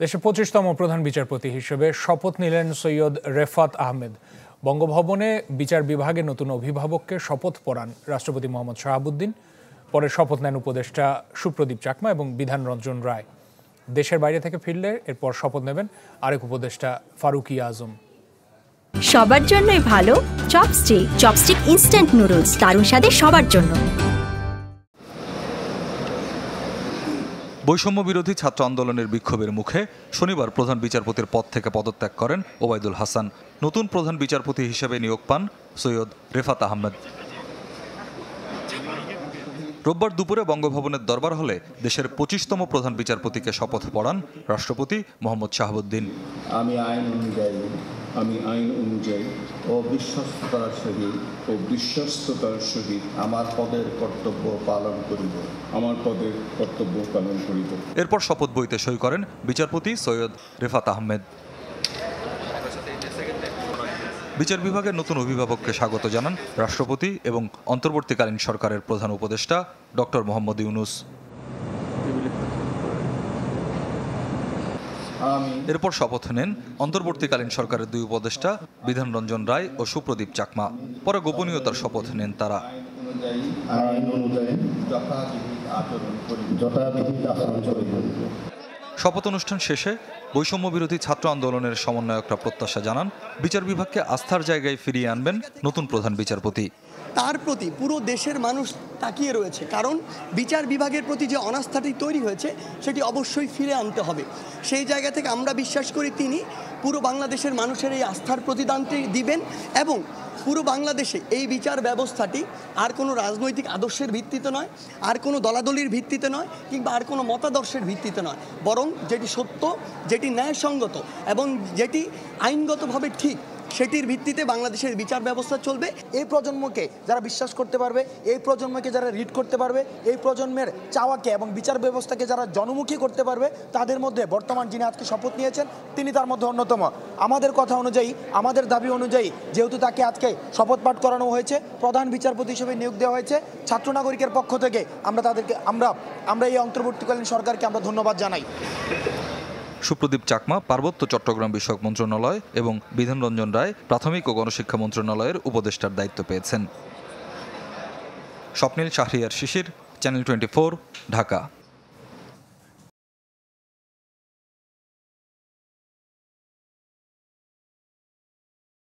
দেশের 25তম প্রধান বিচারপতি হিসেবে শপথ নিলেন সৈয়দ রেফাত আহমেদ। বঙ্গভবনে বিচার বিভাগের নতুন অভিভাবককে শপথ পড়ান রাষ্ট্রপতি মোহাম্মদ শাহাবুদ্দিন। পরে শপথ নেন উপদেষ্টা সুপ্রদীপ চাকমা এবং বিধান রঞ্জন রায়। দেশের বাইরে থেকে ফিরলে এরপর শপথ নেবেন আরেক উপদেষ্টা ফারুকি আজম। সবার জন্যই ভালো চপস্টিক ইনস্ট্যান্ট নুডলস, দারুণ স্বাদে সবার জন্য। বৈষম্য বিরোধী ছাত্র আন্দোলনের বিক্ষোভের মুখে শনিবার প্রধান বিচারপতির পদ থেকে পদত্যাগ করেন ওবায়দুল হাসান। নতুন প্রধান বিচারপতি হিসেবে নিয়োগ পান সৈয়দ রেফাত আহমেদ। রোববার দুপুরে বঙ্গভবনের দরবার হলে দেশের 25তম প্রধান বিচারপতিকে শপথ পড়ান রাষ্ট্রপতি মোহাম্মদ শাহাবুদ্দিন। আমি আইন অনুযায়ী ও বিশ্বস্ততার সহিত আমার পদের কর্তব্য পালন করিব। এরপর শপথ বইতে সই করেন বিচারপতি সৈয়দ রেফাত আহমেদ। বিচার বিভাগের নতুন অভিভাবককে স্বাগত জানান রাষ্ট্রপতি এবং অন্তর্বর্তীকালীন সরকারের প্রধান উপদেষ্টা ডক্টর মোহাম্মদ ইউনুস। এরপর শপথ নেন অন্তর্বর্তীকালীন সরকারের দুই উপদেষ্টা বিধান রঞ্জন রায় ও সুপ্রদীপ চাকমা। পরে গোপনীয়তার শপথ নেন তারা। শপথ অনুষ্ঠান শেষে বৈষম্য বিরোধী ছাত্র আন্দোলনের সমন্বয়করা প্রত্যাশা জানান বিচার বিভাগকে আস্থার জায়গায় ফিরিয়ে আনবেন নতুন প্রধান বিচারপতি। তার প্রতি পুরো দেশের মানুষ তাকিয়ে রয়েছে, কারণ বিচার বিভাগের প্রতি যে অনাস্থাটি তৈরি হয়েছে সেটি অবশ্যই ফিরে আনতে হবে। সেই জায়গা থেকে আমরা বিশ্বাস করি তিনি পুরো বাংলাদেশের মানুষের এই আস্থার প্রতিদানটি দিবেন এবং পুরো বাংলাদেশে এই বিচার ব্যবস্থাটি আর কোনো রাজনৈতিক আদর্শের ভিত্তিতে নয়, আর কোনো দলাদলির ভিত্তিতে নয়, কিংবা আর কোনো মতাদর্শের ভিত্তিতে নয়, বরং যেটি সত্য, যেটি ন্যায়সঙ্গত এবং যেটি আইনগতভাবে ঠিক, সেটির ভিত্তিতে বাংলাদেশের বিচার ব্যবস্থা চলবে। এই প্রজন্মকে যারা বিশ্বাস করতে পারবে, এই প্রজন্মকে যারা রিড করতে পারবে, এই প্রজন্মের চাওয়াকে এবং বিচার ব্যবস্থাকে যারা জনমুখী করতে পারবে, তাদের মধ্যে বর্তমান যিনি আজকে শপথ নিয়েছেন তিনি তার মধ্যে অন্যতম। আমাদের কথা অনুযায়ী, আমাদের দাবি অনুযায়ী, যেহেতু তাকে আজকে শপথ পাঠ করানো হয়েছে, প্রধান বিচারপতি হিসেবে নিয়োগ দেওয়া হয়েছে, ছাত্র নাগরিকের পক্ষ থেকে আমরা এই অন্তর্বর্তীকালীন সরকারকে আমরা ধন্যবাদ জানাই। সুপ্রদীপ চাকমা পার্বত্য চট্টগ্রাম বিষয়ক মন্ত্রণালয় এবং বিধান রঞ্জন রায় প্রাথমিক ও গণশিক্ষা মন্ত্রণালয়ের উপদেষ্টার দায়িত্ব পেয়েছেন। স্বপ্নিল শাহরিয়ার শিশির, চ্যানেল 24, ঢাকা।